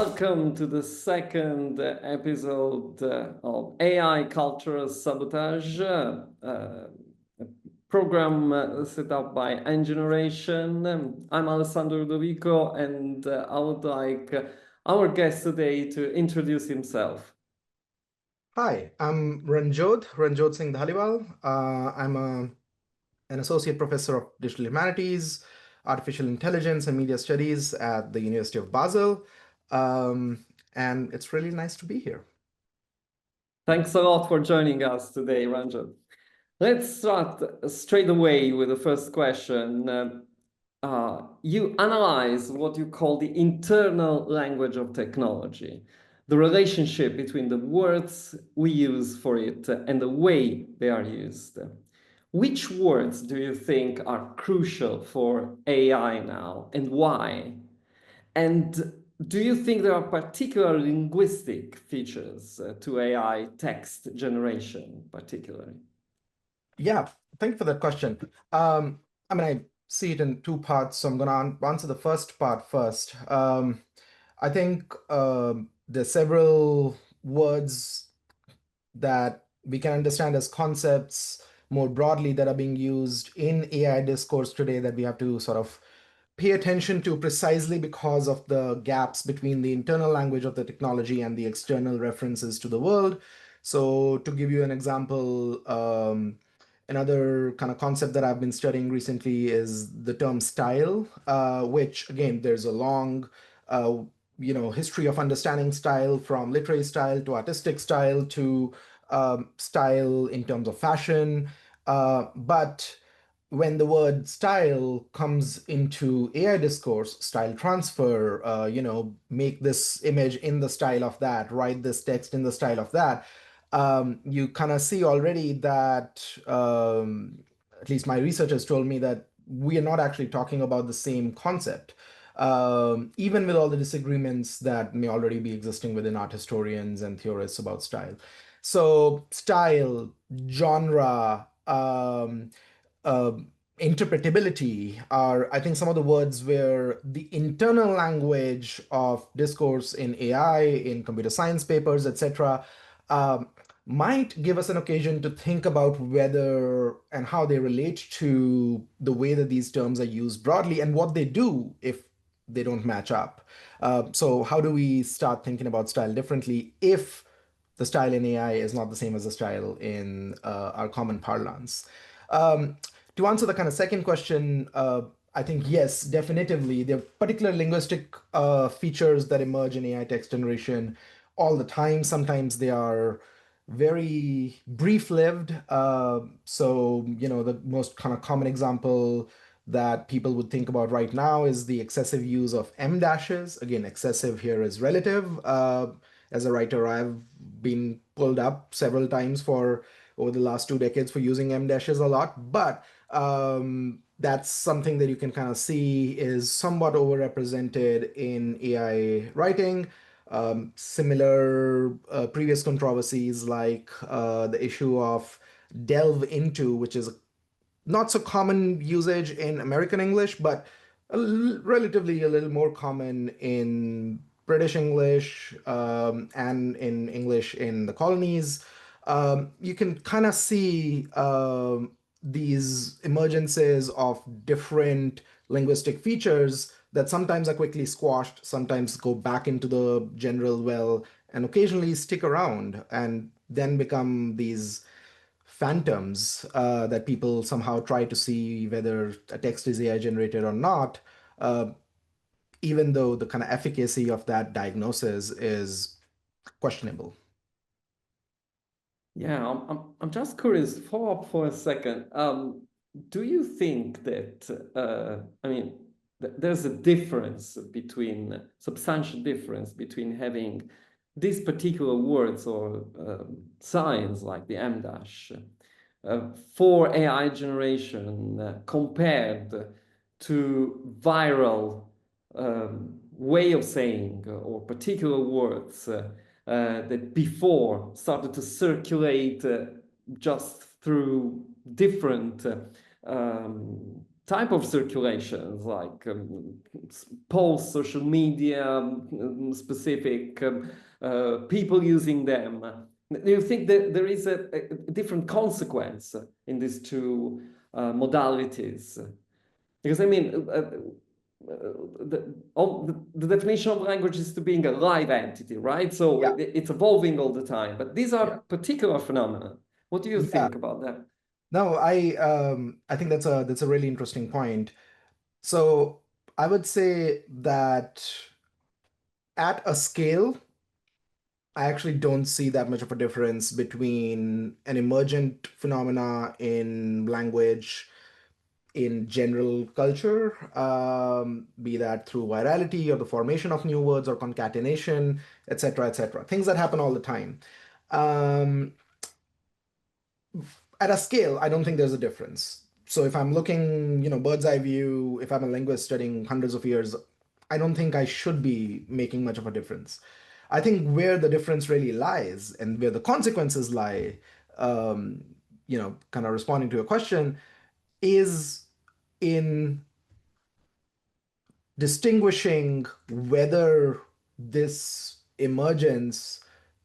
Welcome to the second episode of AI Cultural Sabotage, a program set up by N-Generation. I'm Alessandro Ludovico, and I would like our guest today to introduce himself. Hi, I'm ranjodh Singh Dhaliwal. I'm an associate professor of digital humanities, artificial intelligence, and media studies at the University of Basel. And it's really nice to be here. Thanks a lot for joining us today, Ranjodh. Let's start straight away with the first question. You analyze what you call the internal language of technology, the relationship between the words we use for it and the way they are used. Which words do you think are crucial for AI now, and why? And do you think there are particular linguistic features to AI text generation, particularly? Yeah, thank you for that question. I see it in two parts, so I'm going to answer the first part first. I think there's several words that we can understand as concepts more broadly that are being used in AI discourse today that we have to sort of pay attention to precisely because of the gaps between the internal language of the technology and the external references to the world. So, to give you an example, another kind of concept that I've been studying recently is the term style, which again, there's a long history of understanding style, from literary style to artistic style to style in terms of fashion. But when the word style comes into AI discourse, style transfer, make this image in the style of that, write this text in the style of that, you kind of see already that, at least my research has told me that we are not actually talking about the same concept. Even with all the disagreements that may already be existing within art historians and theorists about style. So, style, genre, uh, interpretability are, I think, some of the words where the internal language of discourse in AI, in computer science papers, etc., um, might give us an occasion to think about whether and how they relate to the way that these terms are used broadly and what they do if they don't match up. So, how do we start thinking about style differently if the style in AI is not the same as the style in our common parlance? Um, to answer the kind of second question, I think yes, definitively, there are particular linguistic features that emerge in AI text generation all the time. Sometimes they are very brief-lived. The most kind of common example that people would think about right now is the excessive use of M dashes. Again, excessive here is relative. As a writer, I've been pulled up several times for over the last 2 decades for using M dashes a lot, but that's something that you can kind of see is somewhat overrepresented in AI writing. Similar previous controversies like the issue of delve into, which is not so common usage in American English, but relatively a little more common in British English and in English in the colonies. You can kind of see these emergences of different linguistic features that sometimes are quickly squashed, sometimes go back into the general well, and occasionally stick around and then become these phantoms that people somehow try to see whether a text is AI generated or not, uh, even though the kind of efficacy of that diagnosis is questionable. Yeah, I'm just curious, follow up for a second. Do you think that, there's a difference between, substantial difference between having these particular words or signs like the M dash for AI generation compared to viral way of saying or particular words that before started to circulate just through different type of circulations like posts, social media, specific people using them. Do you think that there is a different consequence in these two modalities? Because I mean, the definition of language is to being a live entity, right? So Yeah, it's evolving all the time. But these are yeah, particular phenomena. What do you yeah. think about that? No, I think that's a really interesting point. So I would say that at a scale, I actually don't see that much of a difference between an emergent phenomena in language, in general culture, be that through virality or the formation of new words or concatenation, etc., etc. Things that happen all the time. Um, at a scale, I don't think there's a difference. So if I'm looking, bird's eye view, if I'm a linguist studying hundreds of years, I don't think I should be making much of a difference. I think where the difference really lies and where the consequences lie, um, kind of responding to your question, is in distinguishing whether this emergence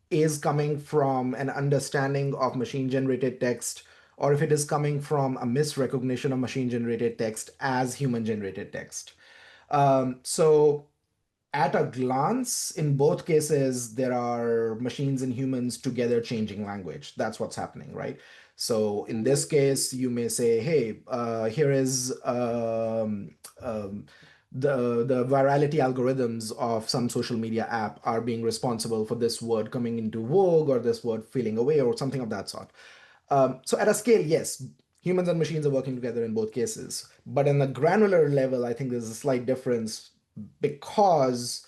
is coming from an understanding of machine generated text or if it is coming from a misrecognition of machine generated text as human generated text. So at a glance, in both cases, there are machines and humans together changing language. That's what's happening, right? So in this case, you may say, hey, here is the virality algorithms of some social media app are being responsible for this word coming into vogue or this word feeling away or something of that sort. So at a scale, yes, humans and machines are working together in both cases. But on a granular level, I think there's a slight difference because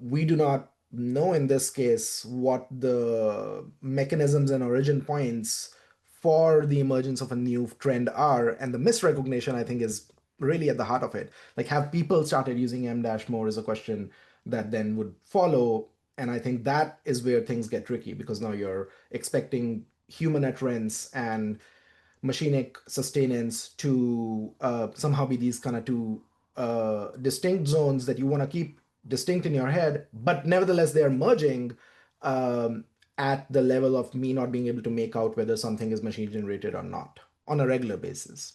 we do not know in this case what the mechanisms and origin points for the emergence of a new trend are. And the misrecognition, I think, is really at the heart of it. Like, have people started using M dash more is a question that then would follow. And I think that is where things get tricky because now you're expecting human utterance and machinic sustenance to somehow be these kind of two distinct zones that you want to keep distinct in your head, but nevertheless they're merging um, at the level of me not being able to make out whether something is machine generated or not on a regular basis.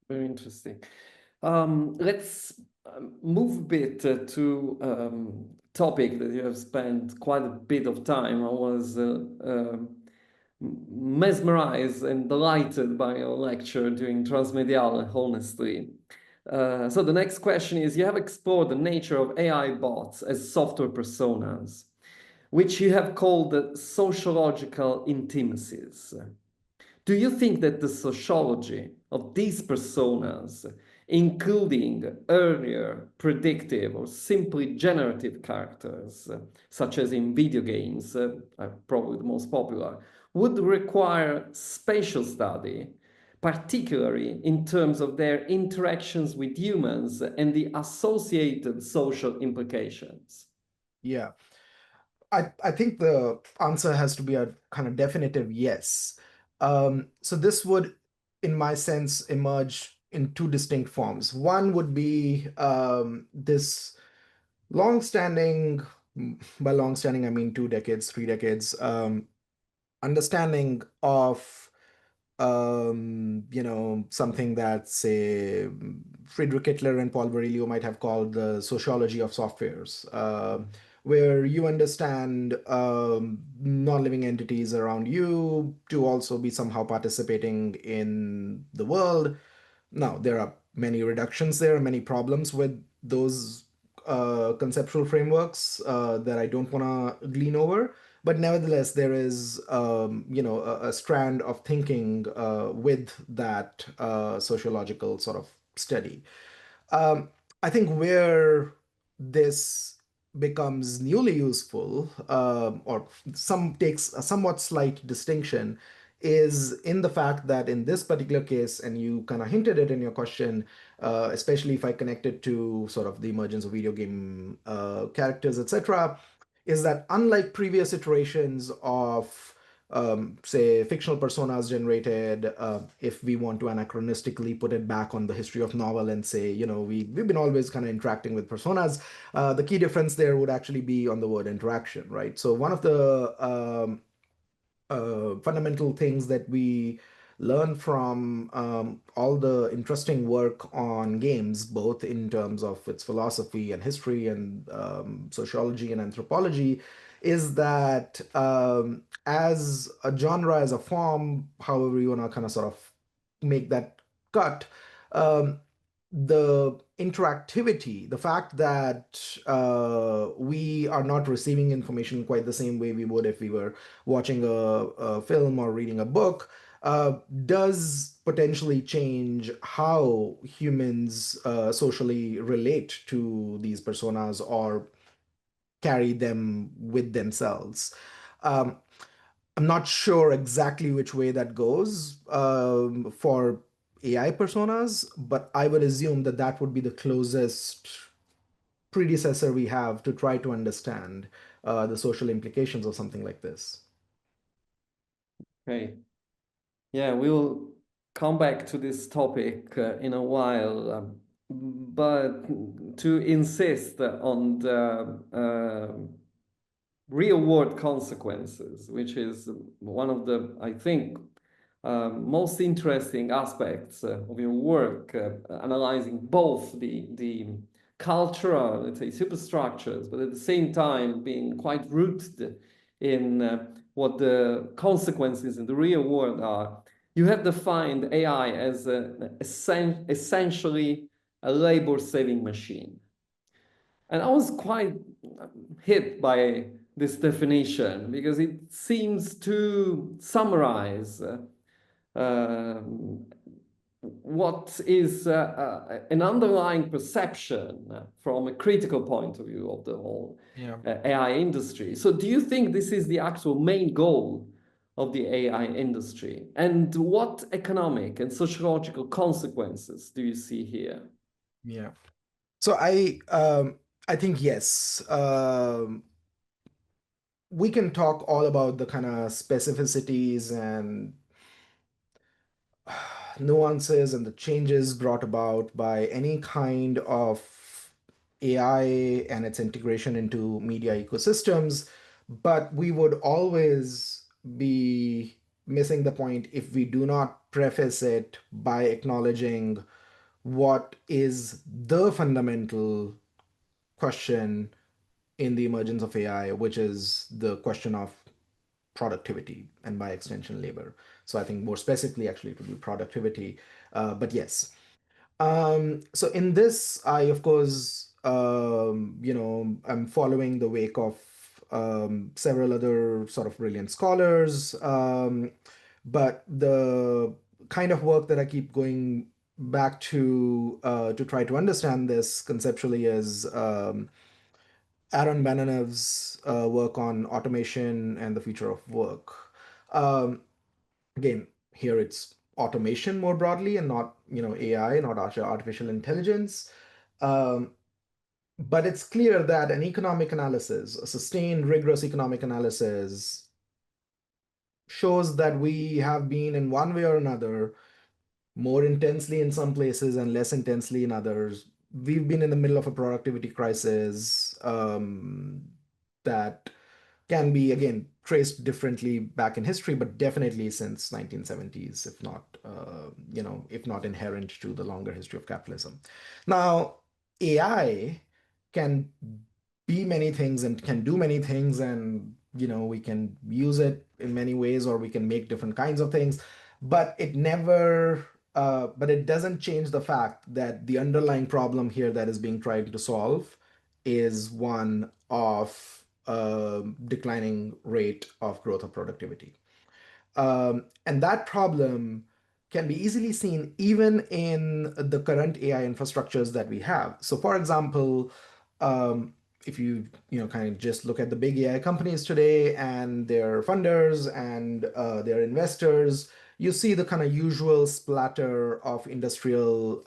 Very interesting. Let's move a bit to topic that you have spent quite a bit of time. I was mesmerized and delighted by your lecture during Transmedial, honestly. So the next question is, you have explored the nature of AI bots as software personas, which you have called the sociological intimacies. Do you think that the sociology of these personas, including earlier predictive or simply generative characters, such as in video games, are probably the most popular, would require spatial study, particularly in terms of their interactions with humans and the associated social implications? Yeah. I think the answer has to be a kind of definitive yes. So this would, in my sense, emerge in two distinct forms. One would be this long-standing, by long-standing, I mean 2 decades, 3 decades, understanding of something that, say, Friedrich Hitler and Paul Virilio might have called the sociology of softwares, where you understand non-living entities around you to also be somehow participating in the world. Now, there are many reductions there, many problems with those conceptual frameworks that I don't want to glean over. But nevertheless, there is, a strand of thinking with that sociological sort of study. Um, I think where this becomes newly useful, or some takes a somewhat slight distinction, is in the fact that in this particular case, and you kind of hinted it in your question, especially if I connect it to sort of the emergence of video game characters, etc., is that unlike previous iterations of say fictional personas generated, if we want to anachronistically put it back on the history of novel and say, we've been always kind of interacting with personas, the key difference there would actually be on the word interaction, right? So one of the fundamental things that we learn from all the interesting work on games, both in terms of its philosophy and history and sociology and anthropology, is that as a genre, as a form, however you want to kind of sort of make that cut, um, the interactivity, the fact that we are not receiving information quite the same way we would if we were watching a film or reading a book, does potentially change how humans socially relate to these personas or carry them with themselves. Um, I'm not sure exactly which way that goes for AI personas, but I would assume that that would be the closest predecessor we have to try to understand the social implications of something like this. Okay. Yeah, we'll come back to this topic in a while, but to insist on the real world consequences, which is one of the, I think, most interesting aspects of your work, analyzing both the cultural, let's say, superstructures, but at the same time being quite rooted in what the consequences in the real world are. You have defined AI as essentially a labor-saving machine. And I was quite hit by this definition because it seems to summarize what is an underlying perception from a critical point of view of the whole Yeah. AI industry. So do you think this is the actual main goal of the AI industry? And what economic and sociological consequences do you see here? Yeah. So I think yes. We can talk all about the kind of specificities and nuances and the changes brought about by any kind of AI and its integration into media ecosystems, but we would always be missing the point if we do not preface it by acknowledging what is the fundamental question in the emergence of AI, which is the question of productivity and by extension labor. So I think more specifically, actually, it would be productivity. But yes. So in this, I of course, I'm following the wake of several other sort of brilliant scholars. But the kind of work that I keep going back to try to understand this conceptually is Aaron Bananev's work on automation and the future of work. Um, Again, here it's automation more broadly and not, AI, not artificial intelligence. Um, but it's clear that an economic analysis, a sustained, rigorous economic analysis, shows that we have been in one way or another, more intensely in some places and less intensely in others. We've been in the middle of a productivity crisis that can be again traced differently back in history, but definitely since 1970s, if not inherent to the longer history of capitalism. Now, AI can be many things and can do many things, and we can use it in many ways, or we can make different kinds of things, but it doesn't change the fact that the underlying problem here that is being tried to solve is one of declining rate of growth of productivity. And that problem can be easily seen even in the current AI infrastructures that we have. So, for example, if you kind of just look at the big AI companies today and their funders and their investors, you see the kind of usual splatter of industrial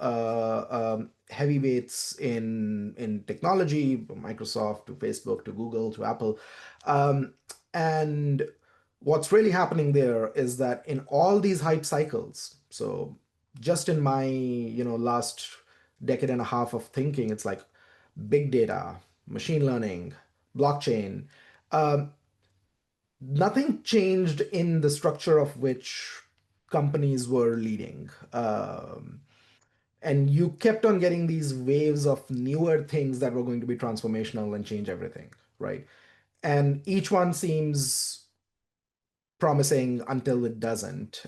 heavyweights in technology, from Microsoft to Facebook to Google to Apple, and what's really happening there is that in all these hype cycles, so just in my, last decade and a half of thinking, it's like big data, machine learning, blockchain, um, nothing changed in the structure of which companies were leading. And you kept on getting these waves of newer things that were going to be transformational and change everything, right? And each one seems promising until it doesn't.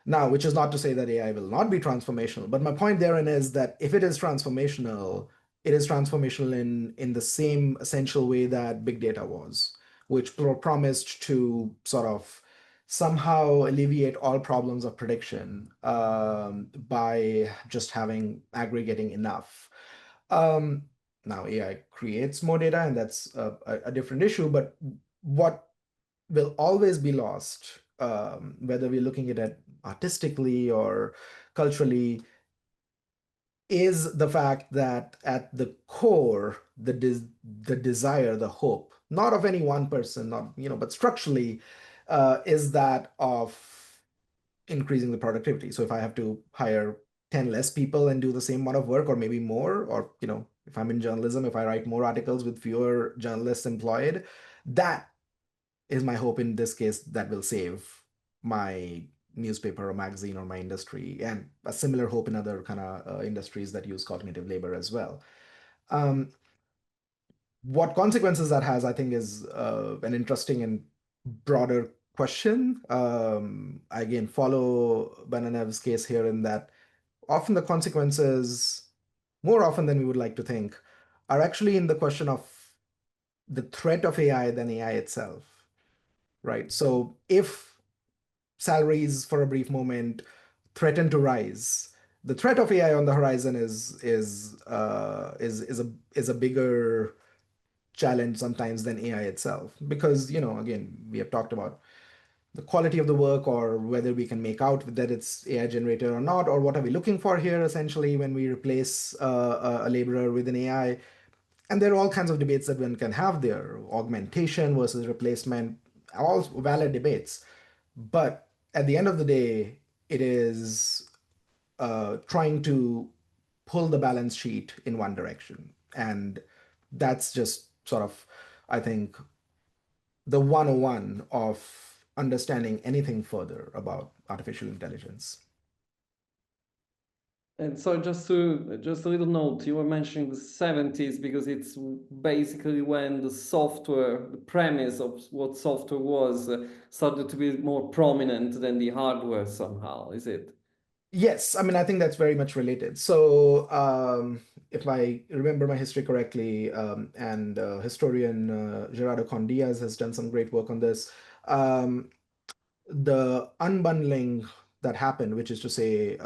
Now, which is not to say that AI will not be transformational, but my point therein is that if it is transformational, it is transformational in the same essential way that big data was, which promised to sort of somehow alleviate all problems of prediction by just having aggregating enough. Um, Now, AI creates more data, and that's a different issue. But what will always be lost, whether we're looking at it artistically or culturally, is the fact that at the core, the desire, the hope, not of any one person, not, but structurally, is that of increasing the productivity. So if I have to hire 10 less people and do the same amount of work, or maybe more, or, if I'm in journalism, if I write more articles with fewer journalists employed, that is my hope in this case that will save my newspaper or magazine or my industry, and a similar hope in other kind of industries that use cognitive labor as well. Um, what consequences that has, I think, is an interesting and broader question. I again follow Bananev's case here in that often the consequences, more often than we would like to think, are actually in the question of the threat of AI than AI itself, right? So if salaries for a brief moment threaten to rise, the threat of AI on the horizon is a bigger challenge sometimes than AI itself, because again, we have talked about the quality of the work, or whether we can make out that it's AI generated or not, or what are we looking for here essentially when we replace a laborer with an AI. And there are all kinds of debates that one can have there, augmentation versus replacement, all valid debates. But at the end of the day, it is trying to pull the balance sheet in one direction. And that's just sort of, I think, the 101 of understanding anything further about artificial intelligence. And so just a little note, you were mentioning the 70s because it's basically when the software, the premise of what software was, started to be more prominent than the hardware somehow, is it? Yes, I mean, I think that's very much related. So, if I remember my history correctly, and historian Gerardo Condias has done some great work on this. Um, the unbundling that happened, which is to say,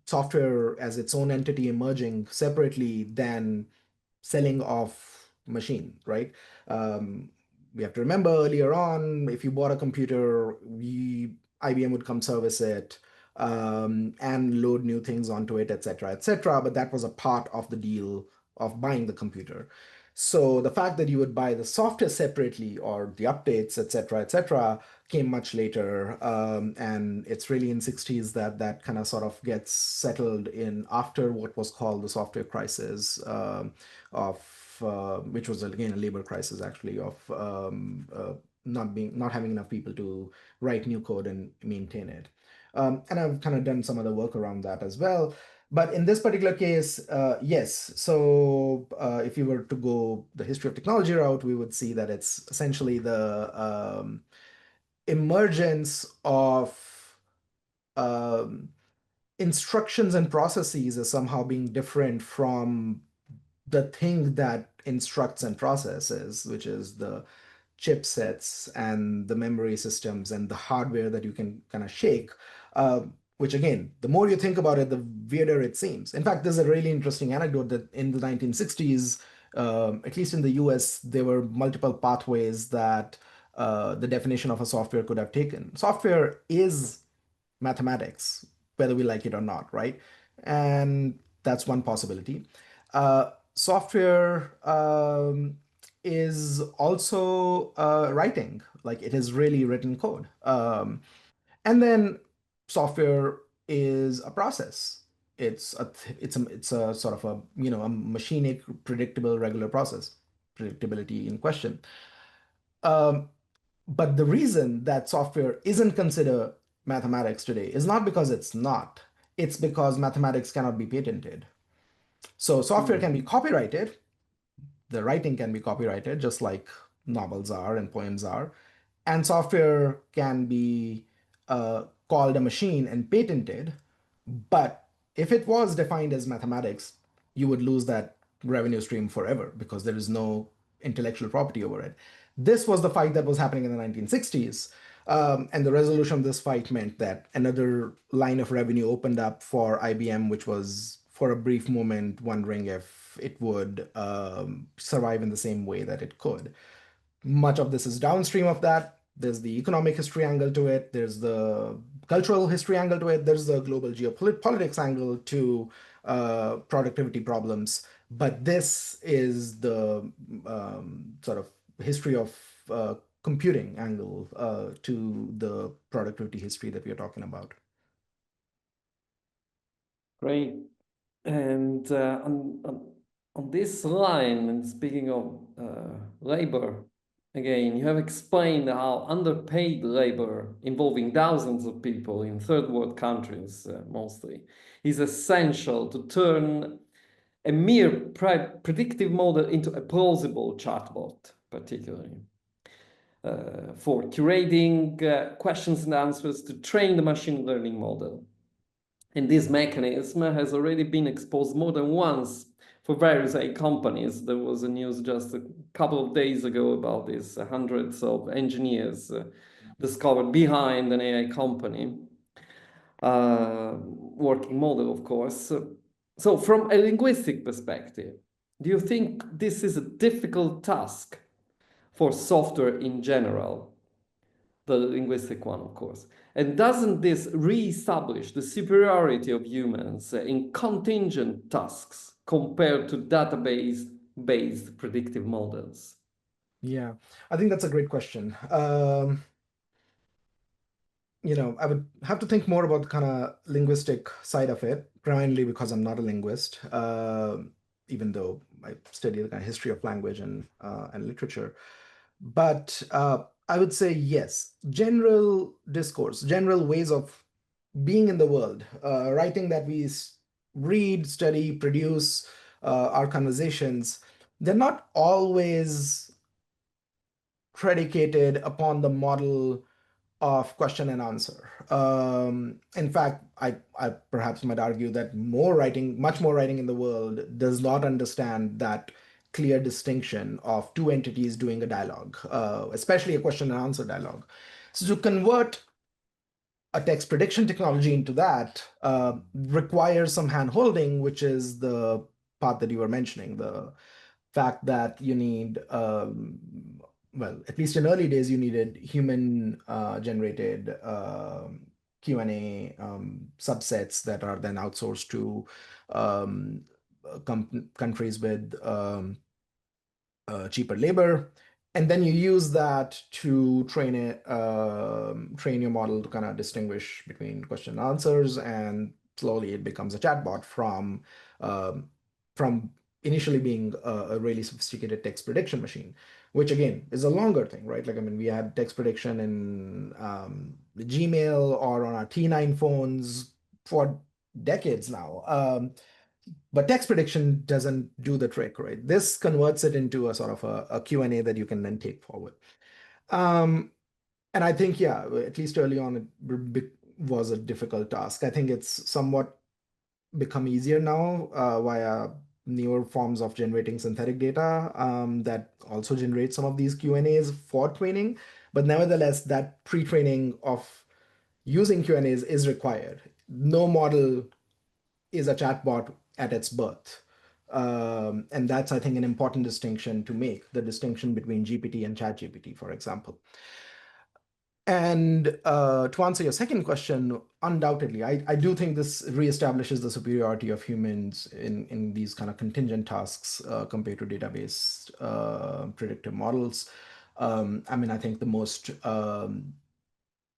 software as its own entity emerging separately than selling off machine, right? Um, we have to remember earlier on, if you bought a computer, IBM would come service it, and load new things onto it, etc., etc. But that was a part of the deal of buying the computer. So the fact that you would buy the software separately, or the updates, etc., etc., came much later, and it's really in '60s that that kind of sort of gets settled in after what was called the software crisis, of which was again a labor crisis actually, of not having enough people to write new code and maintain it. And I've kind of done some other work around that as well. But in this particular case, yes. So if you were to go the history of technology route, we would see that it's essentially the emergence of um, instructions and processes as somehow being different from the thing that instructs and processes, which is the chipsets and the memory systems and the hardware that you can kind of shake. Which again, the more you think about it, the weirder it seems. In fact, there's a really interesting anecdote that in the 1960s, at least in the US, there were multiple pathways that the definition of a software could have taken. Software is mathematics, whether we like it or not, right? And that's one possibility. Software is also writing. like it is really written code. And then software is a process. It's a sort of a a machinic, predictable, regular process, predictability in question. Um, but the reason that software isn't considered mathematics today is not because it's not. It's because mathematics cannot be patented. So software can be copyrighted. The writing can be copyrighted, just like novels are and poems are. And software can be called a machine and patented. But if it was defined as mathematics, you would lose that revenue stream forever because there is no intellectual property over it. This was the fight that was happening in the 1960s. And the resolution of this fight meant that another line of revenue opened up for IBM, which was for a brief moment wondering if it would survive in the same way that it could. Much of this is downstream of that. There's the economic history angle to it. There's the cultural history angle to it. There's the global geopolitics angle to productivity problems. But this is the sort of history of computing angle to the productivity history that we are talking about. Great. And on this line, and speaking of labor, again, you have explained how underpaid labor involving thousands of people in third world countries, mostly, is essential to turn a mere predictive model into a plausible chatbot, particularly. For curating questions and answers to train the machine learning model. And this mechanism has already been exposed more than once for various AI companies. There was a news just a couple of days ago about this, hundreds of engineers discovered behind an AI company, working model, of course. So from a linguistic perspective, do you think this is a difficult task for software in general? The linguistic one, of course. And doesn't this re-establish the superiority of humans in contingent tasks compared to database-based predictive models? Yeah, I think that's a great question. I would have to think more about the kind of linguistic side of it, primarily because I'm not a linguist, even though I study the kind of history of language and literature. But I would say yes, general discourse, general ways of being in the world, writing that we read, study, produce, our conversations, they're not always predicated upon the model of question and answer. In fact, I perhaps might argue that much more writing in the world does not understand that clear distinction of two entities doing a dialogue, especially a question and answer dialogue. So to convert a text prediction technology into that requires some hand holding, which is the part that you were mentioning, the fact that you need well, at least in early days, you needed human generated Q&A subsets that are then outsourced to countries with cheaper labor. And then you use that to train your model to kind of distinguish between question and answers, and slowly it becomes a chatbot from initially being a really sophisticated text prediction machine, which again is a longer thing, right? Like, I mean, we had text prediction in the Gmail or on our T9 phones for decades now. But text prediction doesn't do the trick, right? This converts it into a sort of a Q&A that you can then take forward. And I think, yeah, at least early on, it was a difficult task. I think it's somewhat become easier now via newer forms of generating synthetic data that also generate some of these Q&As for training. But nevertheless, that pre-training of using Q&As is required. No model is a chatbot at its birth. And that's, I think, an important distinction to make, the distinction between GPT and ChatGPT, for example. And to answer your second question, undoubtedly, I do think this reestablishes the superiority of humans in these kind of contingent tasks compared to database predictive models. I mean, I think the most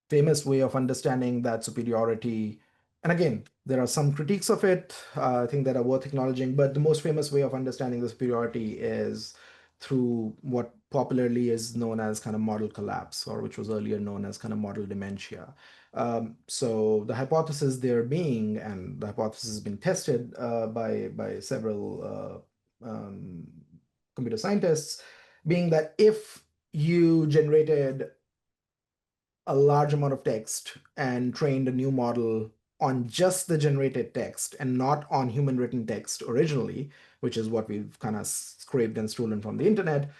famous way of understanding that superiority, and again, there are some critiques of it, I think, that are worth acknowledging, but the most famous way of understanding the superiority is through what popularly is known as kind of model collapse, or which was earlier known as kind of model dementia. So the hypothesis there being, and the hypothesis has been tested by several computer scientists, being that if you generated a large amount of text and trained a new model on just the generated text and not on human written text originally, which is what we've kind of scraped and stolen from the internet,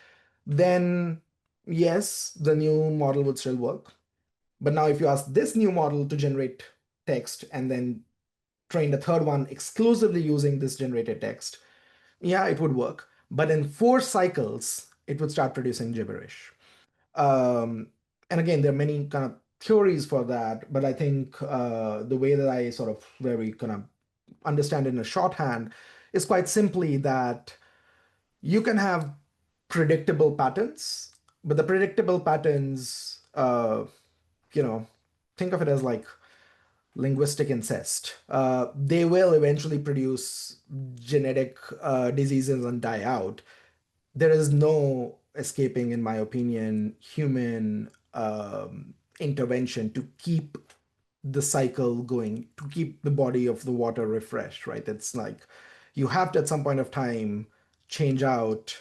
then yes, the new model would still work. But now, if you ask this new model to generate text and then train a third one exclusively using this generated text, yeah, it would work. But in 4 cycles, it would start producing gibberish. Um, and again, there are many kind of theories for that, but I think the way that I sort of very kind of understand it in a shorthand is quite simply that you can have predictable patterns, but the predictable patterns, you know, think of it as like linguistic incest. They will eventually produce genetic diseases and die out. There is no escaping, in my opinion, human intervention to keep the cycle going, to keep the body of the water refreshed, right? It's like you have to, at some point of time, change out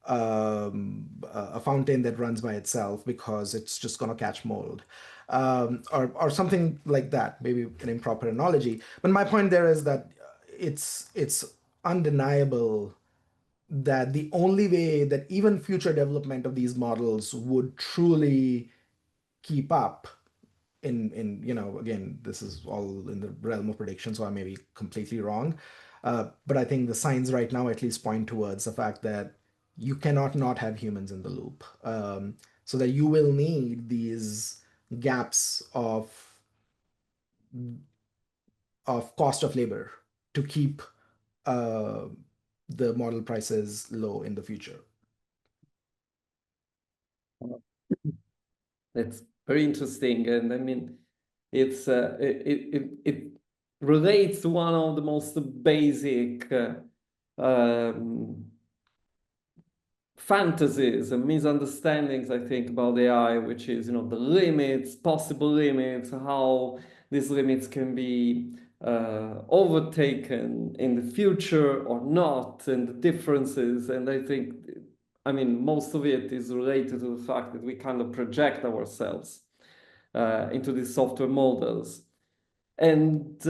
a fountain that runs by itself because it's just going to catch mold. Or something like that, maybe an improper analogy. But my point there is that it's undeniable that the only way that even future development of these models would truly keep up in again, this is all in the realm of prediction, so I may be completely wrong, but I think the signs right now at least point towards the fact that you cannot not have humans in the loop, so that you will need these gaps of cost of labor to keep uh, the model prices low in the future. That's very interesting, and I mean, it relates to one of the most basic um, fantasies and misunderstandings, I think, about AI, which is, the limits, possible limits, how these limits can be overtaken in the future or not, and the differences. And I think, I mean, most of it is related to the fact that we kind of project ourselves into these software models. And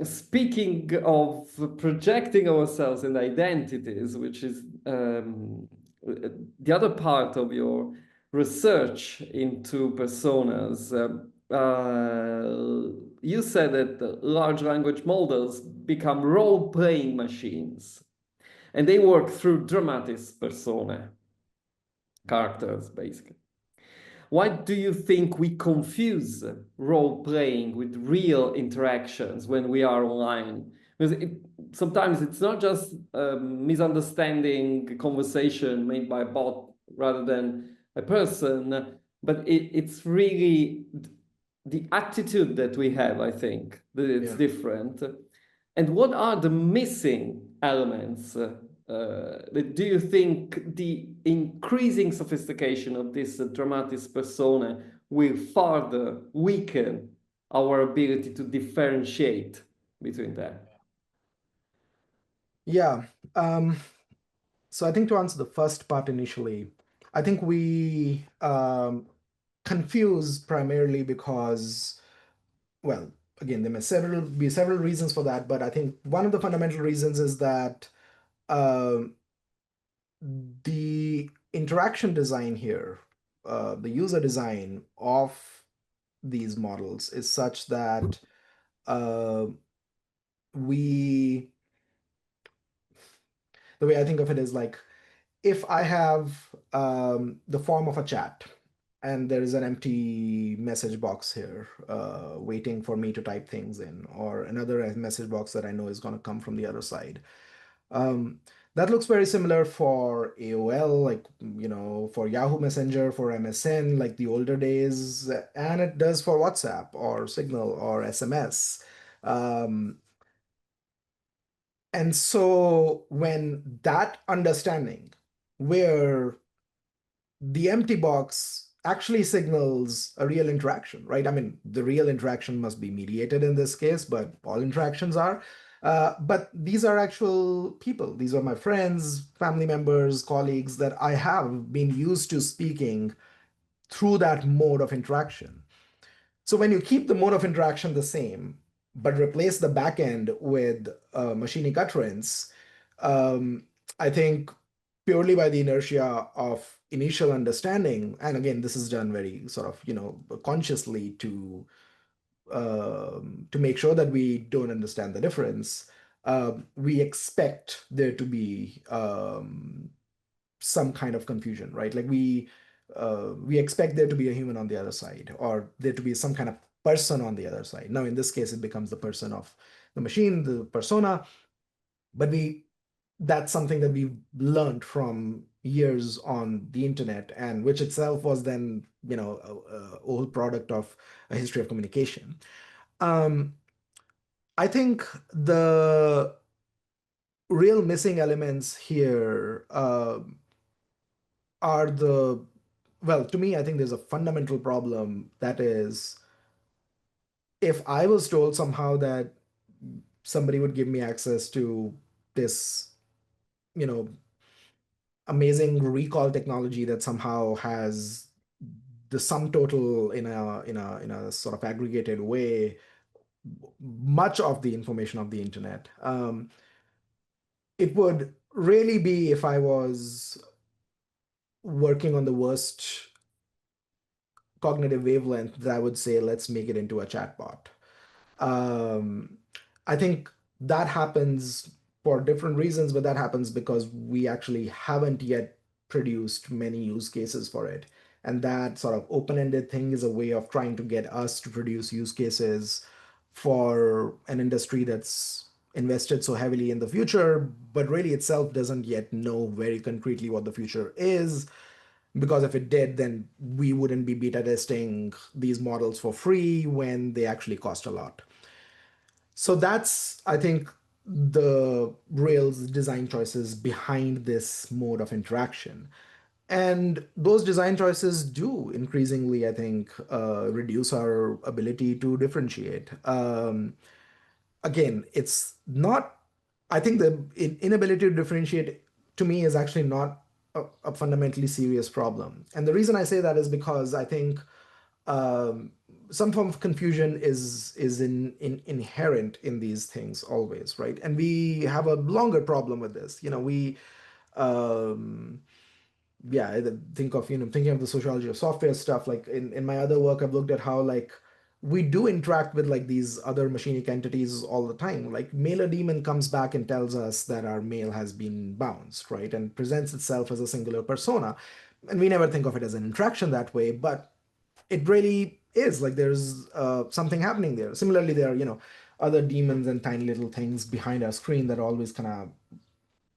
speaking of projecting ourselves and identities, which is the other part of your research into personas, you said that large language models become role-playing machines, and they work through dramatic persona, characters, basically. Why do you think we confuse role-playing with real interactions when we are online? Because sometimes it's not just misunderstanding a conversation made by a bot rather than a person, but it's really the attitude that we have, I think, that it's different. And what are the missing elements? Do you think the increasing sophistication of this dramatis persona will further weaken our ability to differentiate between them? Yeah. So I think to answer the first part initially, I think we confuse primarily because, well, again, there may be several reasons for that, but I think one of the fundamental reasons is that um, the interaction design here, the user design of these models is such that uh, we, the way I think of it is like, if I have the form of a chat and there is an empty message box here waiting for me to type things in, or another message box that I know is going to come from the other side, um, That looks very similar for AOL, like, for Yahoo Messenger, for MSN, like the older days, and it does for WhatsApp or Signal or SMS. Um, and so when that understanding, where the empty box actually signals a real interaction, right? I mean, the real interaction must be mediated in this case, but all interactions are. But these are actual people. These are my friends, family members, colleagues that I have been used to speaking through that mode of interaction. So when you keep the mode of interaction the same, but replace the backend with machinic utterance, um, I think purely by the inertia of initial understanding, and again, this is done very sort of, consciously to make sure that we don't understand the difference. We expect there to be some kind of confusion, right? Like we expect there to be a human on the other side, or there to be some kind of person on the other side. Now, in this case, it becomes the person of the machine, the persona, but that's something that we've learned from years on the internet, and which itself was then, a whole product of a history of communication. Um, I think the real missing elements here are well, to me, I think there's a fundamental problem that is, if I was told somehow that somebody would give me access to this, you know, amazing recall technology that somehow has the sum total in a sort of aggregated way, much of the information of the internet. It would really be if I was working on the worst cognitive wavelength that I would say, let's make it into a chatbot. Um, I think that happens for different reasons, but that happens because we actually haven't yet produced many use cases for it. And that sort of open-ended thing is a way of trying to get us to produce use cases for an industry that's invested so heavily in the future, but really itself doesn't yet know very concretely what the future is. Because if it did, then we wouldn't be beta testing these models for free when they actually cost a lot. So that's, I think, the Rails design choices behind this mode of interaction. And those design choices do increasingly, I think, reduce our ability to differentiate. Again, it's not, I think the inability to differentiate to me is actually not a fundamentally serious problem. And the reason I say that is because I think um, some form of confusion is inherent in these things always, right? And we have a longer problem with this. Um, yeah, I think of, thinking of the sociology of software stuff. Like in my other work, I've looked at how, like, we do interact with like these other machinic entities all the time. Like mailer daemon comes back and tells us that our mail has been bounced, right? And presents itself as a singular persona. And we never think of it as an interaction that way, but it really is like there's something happening there. Similarly, there are, other demons and tiny little things behind our screen that are always kind of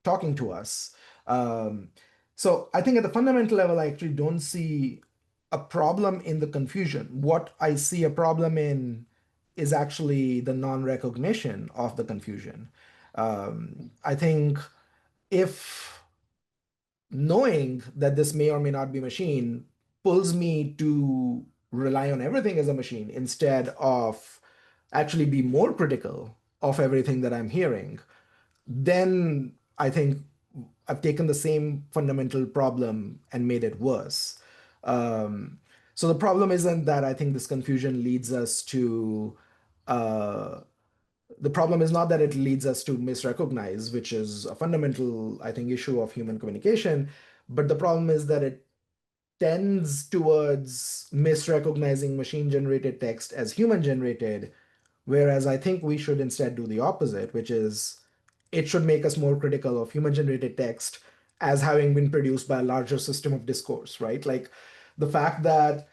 talking to us. Um, so I think at the fundamental level, I actually don't see a problem in the confusion. What I see a problem in is actually the non-recognition of the confusion. I think if knowing that this may or may not be machine pulls me to rely on everything as a machine instead of actually be more critical of everything that I'm hearing, then I think I've taken the same fundamental problem and made it worse. Um, so the problem isn't that I think this confusion leads us to, uh, the problem is not that it leads us to misrecognize, which is a fundamental, I think, issue of human communication, but the problem is that it tends towards misrecognizing machine generated text as human generated, whereas I think we should instead do the opposite, which is it should make us more critical of human generated text as having been produced by a larger system of discourse, right? Like the fact that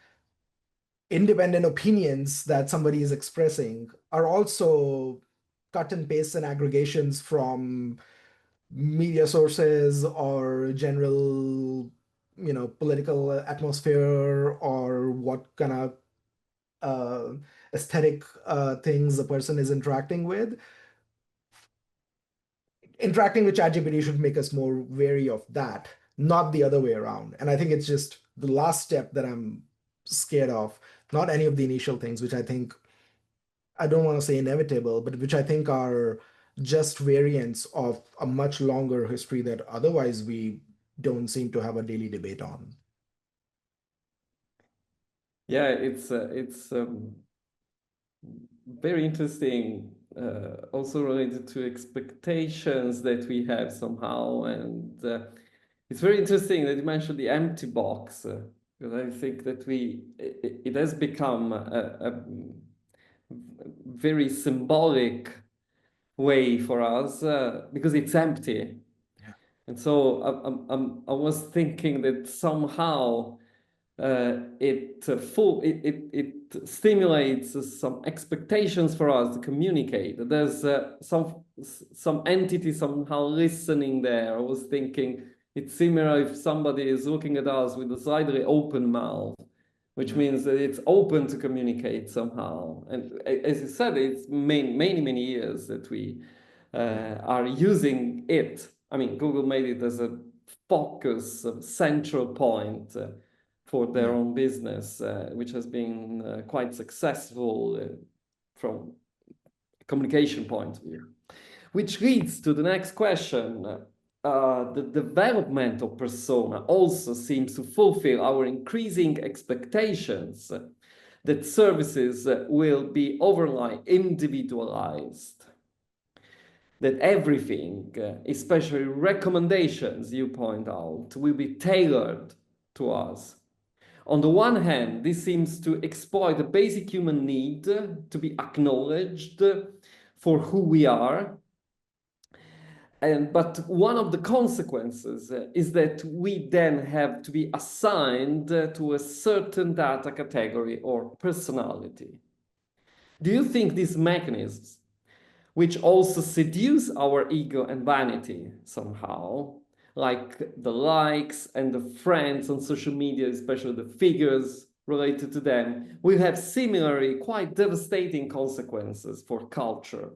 independent opinions that somebody is expressing are also cut and pastes and aggregations from media sources or general, political atmosphere, or what kind of aesthetic things the person is interacting with ChatGPT should make us more wary of that, not the other way around. And I think it's just the last step that I'm scared of, not any of the initial things, which I think, I don't want to say inevitable, but which I think are just variants of a much longer history that otherwise we don't seem to have a daily debate on. Yeah, it's very interesting, also related to expectations that we have somehow. And it's very interesting that you mentioned the empty box, because I think that it has become a very symbolic way for us, because it's empty. Yeah. And so I was thinking that somehow it stimulates some expectations for us to communicate. There's some entity somehow listening there. I was thinking it's similar if somebody is looking at us with a slightly open mouth, which means that it's open to communicate somehow. And as you said, it's many years that we are using it. I mean, Google made it as a focus, a central point for their own business, which has been quite successful from a communication point of view. Which leads to the next question. The development of persona also seems to fulfill our increasing expectations that services will be overly individualized, that everything, especially recommendations, you point out, will be tailored to us. On the one hand, this seems to exploit the basic human need to be acknowledged for who we are. But one of the consequences is that we then have to be assigned to a certain data category or personality. Do you think these mechanisms, which also seduce our ego and vanity somehow, like the likes and the friends on social media, especially the figures related to them, will have similarly quite devastating consequences for culture?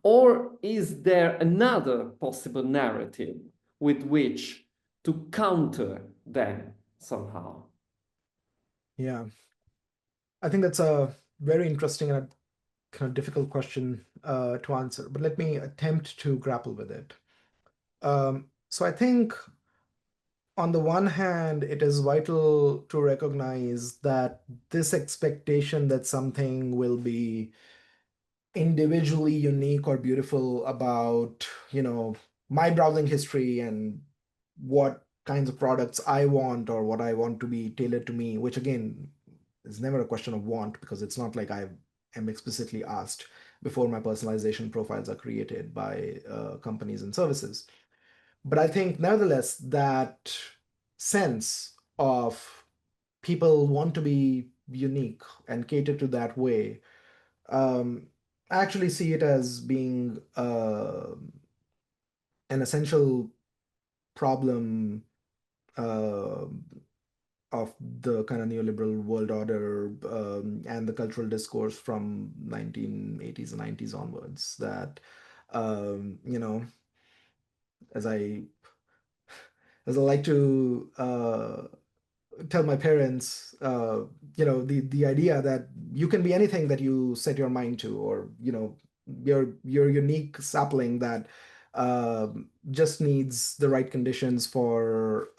Or is there another possible narrative with which to counter them somehow? Yeah. I think that's a very interesting and kind of difficult question to answer, but let me attempt to grapple with it. So I think on the one hand, it is vital to recognize that this expectation that something will be individually unique or beautiful about, my browsing history and what kinds of products I want or what I want to be tailored to me, which again is never a question of want because it's not like I am explicitly asked before my personalization profiles are created by companies and services. But I think nevertheless that sense of people want to be unique and cater to that way, I actually see it as being an essential problem uh, of the kind of neoliberal world order and the cultural discourse from 1980s and 90s onwards. That you know, as I as I like to tell my parents, the idea that you can be anything that you set your mind to, or you're unique sapling that just needs the right conditions for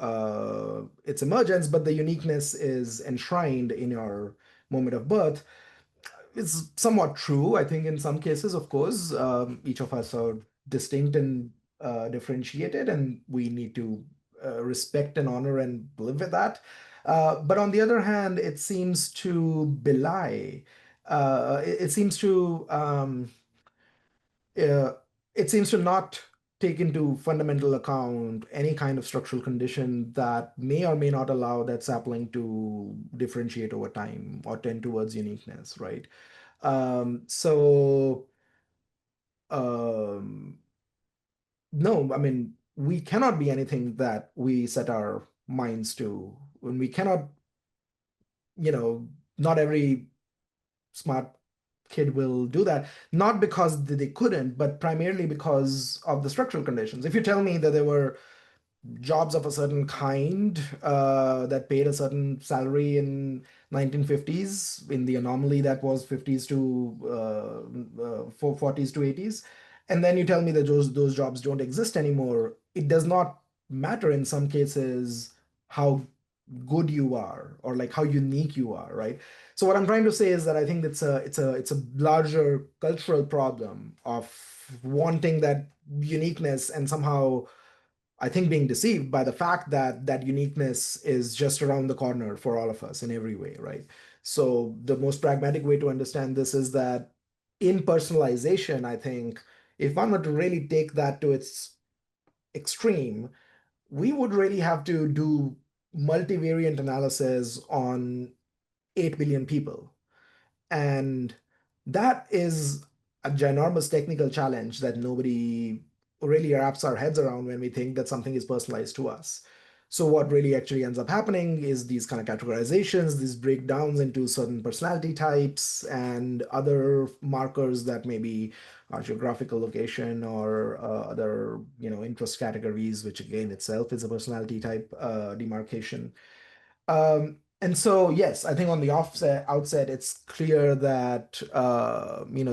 its emergence, but the uniqueness is enshrined in your moment of birth. It's somewhat true, I think, in some cases, of course. Each of us are distinct and differentiated, and we need to respect and honor and live with that. But on the other hand, it seems to belie, it seems to uh, it seems to not take into fundamental account any kind of structural condition that may or may not allow that sapling to differentiate over time or tend towards uniqueness, right? So um, no, I mean, we cannot be anything that we set our minds to. When we cannot, not every smart kid will do that, not because they couldn't, but primarily because of the structural conditions. If you tell me that there were jobs of a certain kind that paid a certain salary in 1950s, in the anomaly that was 50s to 40s to 80s, and then you tell me that those jobs don't exist anymore, it does not matter in some cases how good you are or like how unique you are, right? So what I'm trying to say is that I think it's a larger cultural problem of wanting that uniqueness and somehow I think being deceived by the fact that that uniqueness is just around the corner for all of us in every way, right? So the most pragmatic way to understand this is that in personalization, I think if one were to really take that to its extreme, we would really have to do multivariant analysis on 8 billion people. And that is a ginormous technical challenge that nobody really wraps our heads around when we think that something is personalized to us. So what really actually ends up happening is these kind of categorizations, these breakdowns into certain personality types and other markers that may be our geographical location or other, interest categories, which again itself is a personality type demarcation. And so, yes, I think on the outset, it's clear that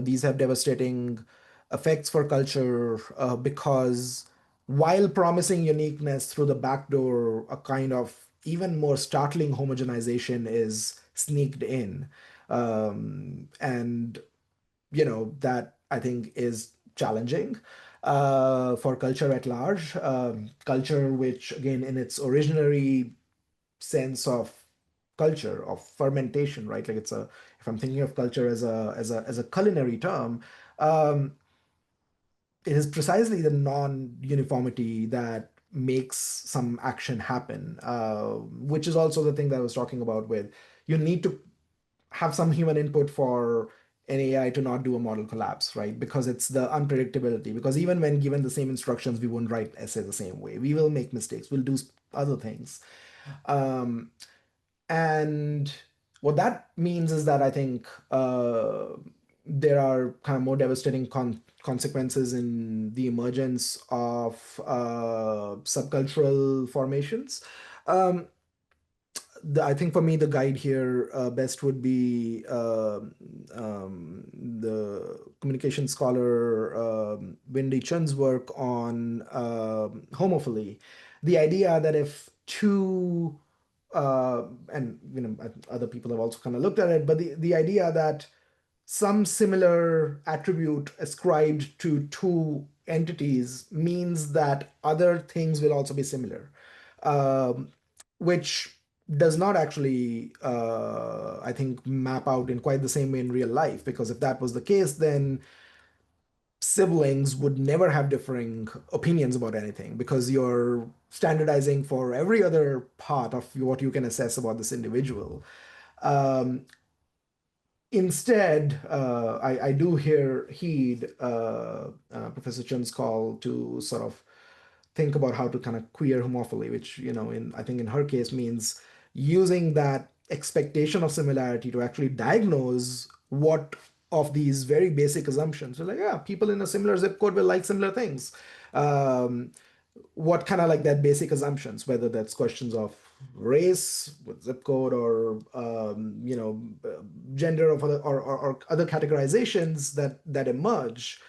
these have devastating effects for culture because while promising uniqueness through the back door, a kind of even more startling homogenization is sneaked in, and that I think is challenging for culture at large. Culture, which again, in its originary sense of culture of fermentation, right? Like if I'm thinking of culture as a culinary term, um, it is precisely the non-uniformity that makes some action happen, which is also the thing that I was talking about with you need to have some human input for an AI to not do a model collapse, right? Because it's the unpredictability. Because even when given the same instructions, we won't write essay the same way. We will make mistakes. We'll do other things. Um, and what that means is that I think there are kind of more devastating consequences in the emergence of subcultural formations. Um, I think for me, the guide here best would be the communication scholar Wendy Chun's work on homophily. The idea that if two and other people have also kind of looked at it, but the idea that some similar attribute ascribed to two entities means that other things will also be similar, um, which does not actually, I think, map out in quite the same way in real life. Because if that was the case, then siblings would never have differing opinions about anything because you're standardizing for every other part of what you can assess about this individual. Um, Instead, I do heed Professor Chun's call to sort of think about how to kind of queer homophily, which, I think in her case means using that expectation of similarity to actually diagnose what of these very basic assumptions. So like, yeah, people in a similar zip code will like similar things. Um, what kind of like that basic assumptions, whether that's questions of race with zip code or gender of other or other categorizations that emerge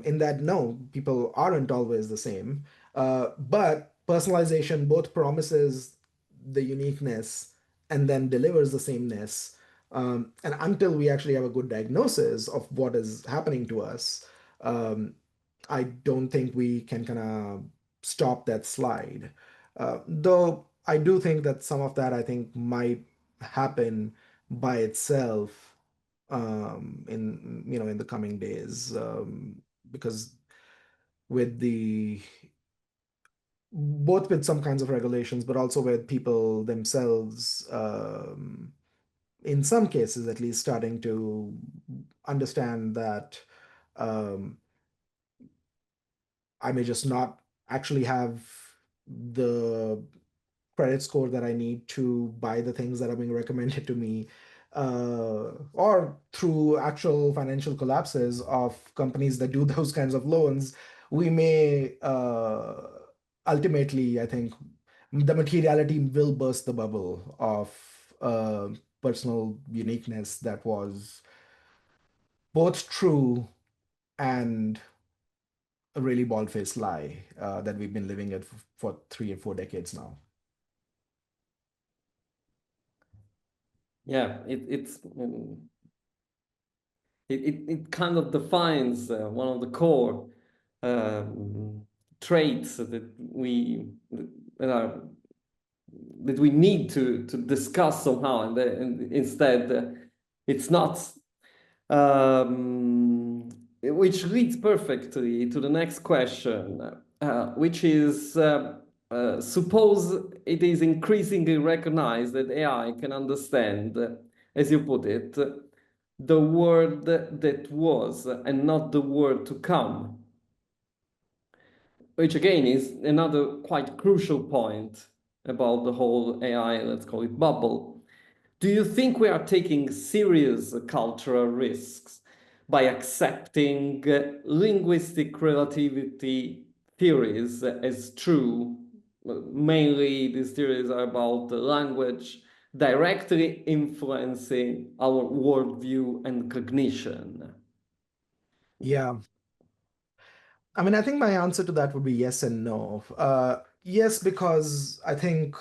in that no, people aren't always the same, but personalization both promises the uniqueness and then delivers the sameness, and until we actually have a good diagnosis of what is happening to us, um, I don't think we can kind of stop that slide. Though I do think that some of that I think might happen by itself in the coming days, because with the both with some kinds of regulations, but also with people themselves, in some cases at least, starting to understand that um, I may just not actually have the credit score that I need to buy the things that are being recommended to me, or through actual financial collapses of companies that do those kinds of loans, we may ultimately, I think, the materiality will burst the bubble of personal uniqueness that was both true and a really bald-faced lie that we've been living it for 3 or 4 decades now. Yeah, it kind of defines one of the core um, traits that are that we need to discuss somehow, and instead it's not. Which leads perfectly to the next question, which is suppose it is increasingly recognized that AI can understand, as you put it, the word that was and not the word to come, which again is another quite crucial point about the whole AI, let's call it bubble. Do you think we are taking serious cultural risks by accepting linguistic relativity theories as true? Mainly, these theories are about the language directly influencing our worldview and cognition. Yeah. I mean, I think my answer to that would be yes and no. Yes, because I think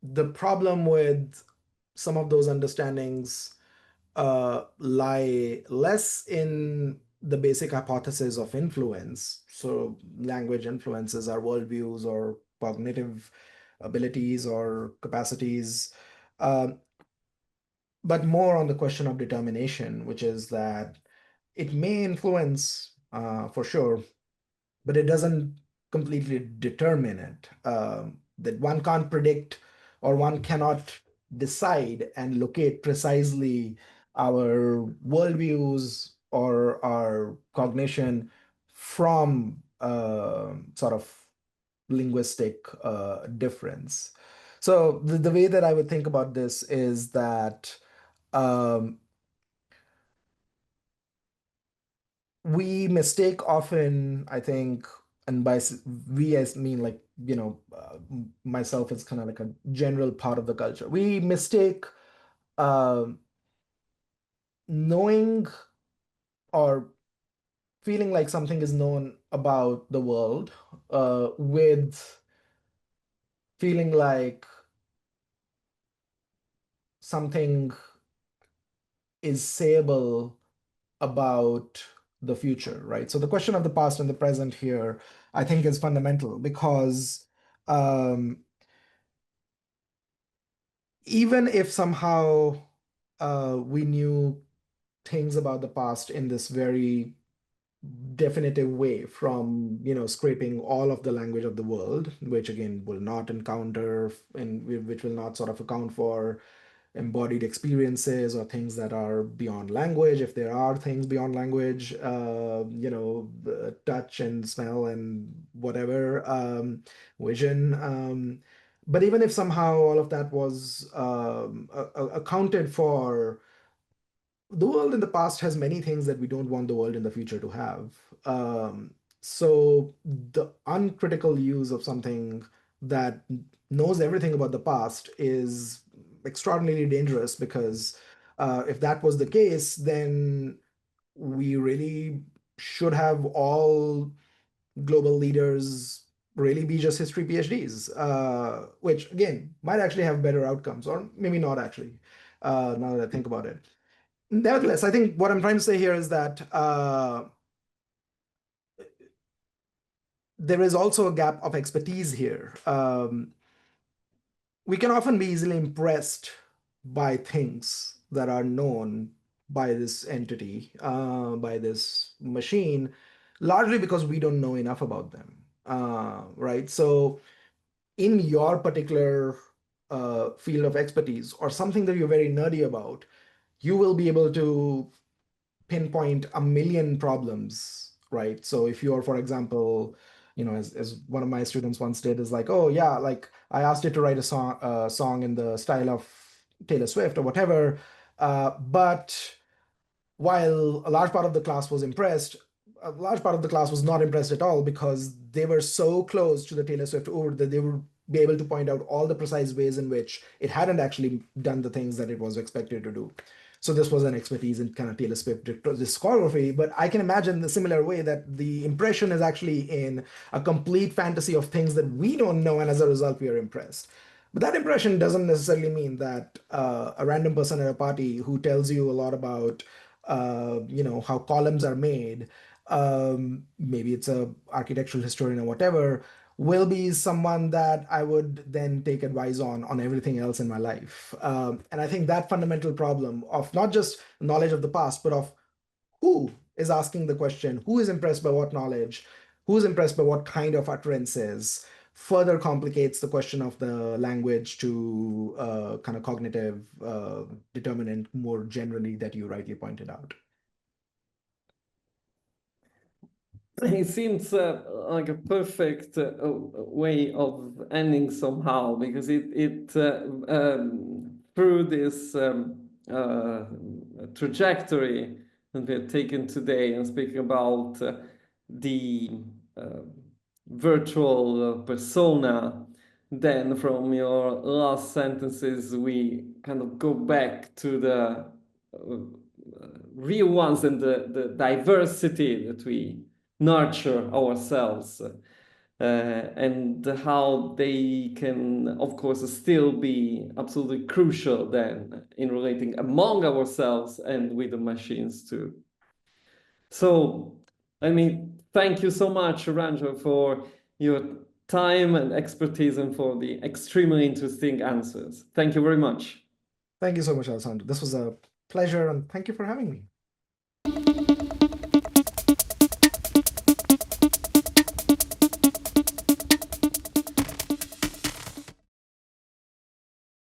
the problem with some of those understandings lie less in the basic hypothesis of influence. So, language influences our worldviews or cognitive abilities or capacities, uh, but more on the question of determination, which is that it may influence for sure, but it doesn't completely determine it. That one can't predict or one cannot decide and locate precisely our worldviews or our cognition from sort of linguistic difference. So the way that I would think about this is that um, we mistake often, I think, and by we as mean like, myself is kind of like a general part of the culture. We mistake um knowing or feeling like something is known about the world with feeling like something is sayable about the future, right? So the question of the past and the present here, I think, is fundamental because um, even if somehow we knew things about the past in this very definitive way from scraping all of the language of the world, which again will not encounter and which will not sort of account for embodied experiences or things that are beyond language, if there are things beyond language, touch and smell and whatever, vision. But even if somehow all of that was accounted for, the world in the past has many things that we don't want the world in the future to have. So the uncritical use of something that knows everything about the past is extraordinarily dangerous because if that was the case, then we really should have all global leaders really be just history PhDs, which again might actually have better outcomes, or maybe not actually, now that I think about it. Nevertheless, I think what I'm trying to say here is that there is also a gap of expertise here. We can often be easily impressed by things that are known by this entity, by this machine, largely because we don't know enough about them, right? So, in your particular field of expertise or something that you're very nerdy about, you will be able to pinpoint a million problems, right? So if you're, for example, as one of my students once did, is like, oh yeah, like I asked it to write a song in the style of Taylor Swift or whatever, but while a large part of the class was impressed, a large part of the class was not impressed at all because they were so close to the Taylor Swift ode that they would be able to point out all the precise ways in which it hadn't actually done the things that it was expected to do. So this was an expertise in kind of Taylor Swift discography, but I can imagine the similar way that the impression is actually in a complete fantasy of things that we don't know, and as a result, we are impressed. But that impression doesn't necessarily mean that a random person at a party who tells you a lot about how columns are made, maybe it's a architectural historian or whatever, will be someone that I would then take advice on everything else in my life. And I think that fundamental problem of not just knowledge of the past, but of who is asking the question, who is impressed by what knowledge, who's impressed by what kind of utterances, further complicates the question of the language to kind of cognitive determinant more generally that you rightly pointed out. It seems like a perfect way of ending somehow, because through this trajectory that we have taken today and speaking about the virtual persona, then from your last sentences we kind of go back to the real ones and the diversity that we nurture ourselves, and how they can, of course, still be absolutely crucial then in relating among ourselves and with the machines too. So, thank you so much, Ranjodh, for your time and expertise and for the extremely interesting answers. Thank you very much. Thank you so much, Alessandro. This was a pleasure, and thank you for having me.